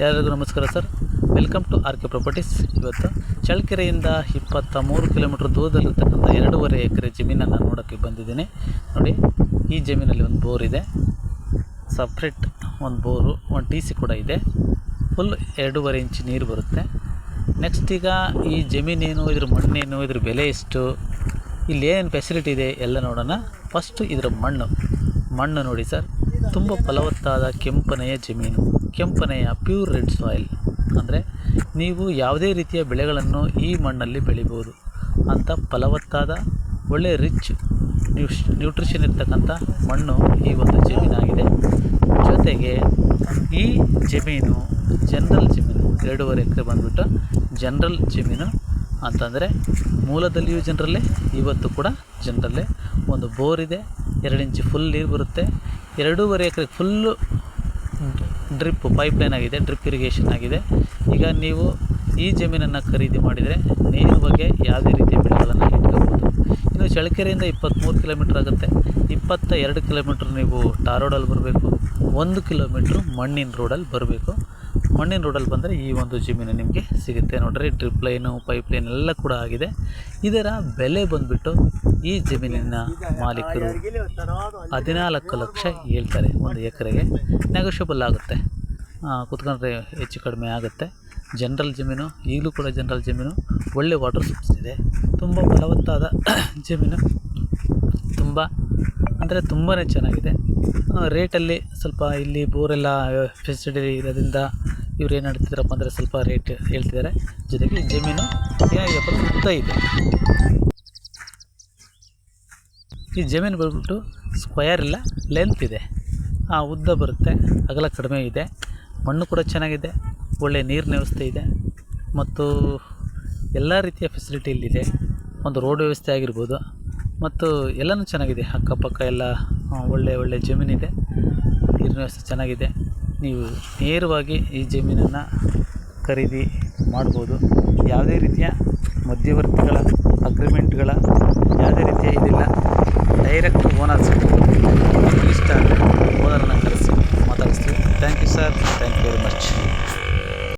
ಎಲ್ಲರಿಗೂ ನಮಸ್ಕಾರ sir. Welcome to R K properties. ಇವತ್ತು ಚಳ್ಳಕೆರೆಯಿಂದ 23 ಕಿಲೋಮೀಟ್ರ್ ದೂರದಲ್ಲಿರ್ತಕ್ಕಂಥ 2.5 ಎಕರೆ ಜಮೀನನ್ನು ನೋಡೋಕ್ಕೆ ಬಂದಿದ್ದೀನಿ. ನೋಡಿ, ಈ ಜಮೀನಲ್ಲಿ ಒಂದು ಬೋರ್ ಇದೆ, ಸಪ್ರೇಟ್ ಒಂದು ಬೋರು, ಒಂದು ಟಿ ಸಿ ಕೂಡ ಇದೆ. ಫುಲ್ 2.5 ಇಂಚ್ ನೀರು ಬರುತ್ತೆ. ನೆಕ್ಸ್ಟ್ ಈಗ ಈ ಜಮೀನೇನು, ಇದ್ರ ಮಣ್ಣೇನು, ಇದ್ರ ಬೆಲೆ ಎಷ್ಟು, ಇಲ್ಲಿ ಏನೇನು ಫೆಸಿಲಿಟಿ ಇದೆ ಎಲ್ಲ ನೋಡೋಣ. ಫಸ್ಟು ಇದರ ಮಣ್ಣು ನೋಡಿ ಸರ್, ತುಂಬ ಫಲವತ್ತಾದ ಕೆಂಪನೆಯ ಜಮೀನು, ಕೆಂಪನೆಯ ಪ್ಯೂರ್ ರೆಡ್ ಸಾಯಿಲ್. ಅಂದರೆ ನೀವು ಯಾವುದೇ ರೀತಿಯ ಬೆಳೆಗಳನ್ನು ಈ ಮಣ್ಣಲ್ಲಿ ಬೆಳಿಬೋದು ಅಂಥ ಫಲವತ್ತಾದ ಒಳ್ಳೆ ರಿಚ್ ನ್ಯೂಟ್ರಿಷನ್ ಇರ್ತಕ್ಕಂಥ ಮಣ್ಣು ಈ ಒಂದು ಜಮೀನಾಗಿದೆ. ಜೊತೆಗೆ ಈ ಜಮೀನು ಜನರಲ್ ಜಮೀನು, 2.5 ಎಕರೆ ಬಂದುಬಿಟ್ಟು ಜನರಲ್ ಜಮೀನು ಅಂತಂದರೆ ಮೂಲದಲ್ಲಿಯೂ ಜನರಲ್ಲೇ, ಇವತ್ತು ಕೂಡ ಜನರಲ್ಲೇ. ಒಂದು ಬೋರ್ ಇದೆ, 2 ಇಂಚು ಫುಲ್ ನೀರು ಬರುತ್ತೆ. 2.5 ಎಕರೆ ಫುಲ್ಲು ಡ್ರಿಪ್ ಪೈಪ್ಲೈನ್ ಆಗಿದೆ, ಡ್ರಿಪ್ ಇರಿಗೇಷನ್ ಆಗಿದೆ. ಈಗ ನೀವು ಈ ಜಮೀನನ್ನು ಖರೀದಿ ಮಾಡಿದರೆ ನೇರವಾಗಿ ಯಾವುದೇ ರೀತಿಯ ಬೆಳೆಗಳನ್ನು ಇಟ್ಕೋಬೋದು. ಇನ್ನು ಚಳ್ಳಕೆರೆಯಿಂದ 23 ಕಿಲೋಮೀಟ್ರ್ ಆಗುತ್ತೆ. 22 ಕಿಲೋಮೀಟ್ರ್ ನೀವು ಟಾರ್ ರೋಡಲ್ಲಿ ಬರಬೇಕು, 1 ಕಿಲೋಮೀಟ್ರ್ ಮಣ್ಣಿನ ರೋಡಲ್ಲಿ ಬರಬೇಕು. ಮಣ್ಣಿನ ರೋಡಲ್ಲಿ ಬಂದರೆ ಈ ಒಂದು ಜಮೀನು ನಿಮಗೆ ಸಿಗುತ್ತೆ. ನೋಡ್ರಿ, ಡ್ರಿಪ್ ಲೈನು, ಪೈಪ್ಲೈನ್ ಎಲ್ಲ ಕೂಡ ಆಗಿದೆ. ಇದರ ಬೆಲೆ ಬಂದುಬಿಟ್ಟು ಈ ಜಮೀನಿನ ಮಾಲೀಕರು 14 ಲಕ್ಷ ಹೇಳ್ತಾರೆ ಒಂದು ಎಕರೆಗೆ. ನೆಗೋಷಿಯಬಲ್ ಆಗುತ್ತೆ, ಕುತ್ಕೊಂಡ್ರೆ ಹೆಚ್ಚು ಕಡಿಮೆ ಆಗುತ್ತೆ. ಜನರಲ್ ಜಮೀನು, ಈಗಲೂ ಕೂಡ ಜನರಲ್ ಜಮೀನು, ಒಳ್ಳೆ ವಾಟರ್ ಸೋರ್ಸ್ ಇದೆ, ತುಂಬ ಫಲವತ್ತಾದ ಜಮೀನು, ತುಂಬ ಅಂದರೆ ತುಂಬಾ ಚೆನ್ನಾಗಿದೆ. ರೇಟಲ್ಲಿ ಸ್ವಲ್ಪ ಇಲ್ಲಿ ಬೋರೆಲ್ಲ ಫೆಸಿಲಿಟಿ ಇರೋದ್ರಿಂದ ಇವ್ರು ಏನು ಹೇಳ್ತಿದ್ದಾರಪ್ಪ ಅಂದರೆ ಸ್ವಲ್ಪ ರೇಟ್ ಹೇಳ್ತಿದ್ದಾರೆ. ಜೊತೆಗೆ ಜಮೀನು ಏನಾಗಿದೆಯಪ್ಪ ಉದ್ದ ಇದೆ. ಈ ಜಮೀನು ಬಂದ್ಬಿಟ್ಟು ಸ್ಕ್ವಯರ್ ಇಲ್ಲ, ಲೆಂತ್ ಇದೆ, ಉದ್ದ ಬರುತ್ತೆ, ಅಗಲ ಕಡಿಮೆ ಇದೆ. ಮಣ್ಣು ಕೂಡ ಚೆನ್ನಾಗಿದೆ, ಒಳ್ಳೆಯ ನೀರಿನ ವ್ಯವಸ್ಥೆ ಇದೆ, ಮತ್ತು ಎಲ್ಲ ರೀತಿಯ ಫೆಸಿಲಿಟಿ ಇಲ್ಲಿದೆ. ಒಂದು ರೋಡ್ ವ್ಯವಸ್ಥೆ ಆಗಿರ್ಬೋದು, ಮತ್ತು ಎಲ್ಲನೂ ಚೆನ್ನಾಗಿದೆ. ಅಕ್ಕಪಕ್ಕ ಎಲ್ಲ ಒಳ್ಳೆ ಜಮೀನಿದೆ, ನೀರಿನ ವ್ಯವಸ್ಥೆ ಚೆನ್ನಾಗಿದೆ. ನೀವು ನೇರವಾಗಿ ಈ ಜಮೀನನ್ನು ಖರೀದಿ ಮಾಡ್ಬೋದು. ಯಾವುದೇ ರೀತಿಯ ಮಧ್ಯವರ್ತಿಗಳ ಅಗ್ರಿಮೆಂಟ್ಗಳ ಯಾವುದೇ ರೀತಿಯ ಇದಿಲ್ಲ. Direct owners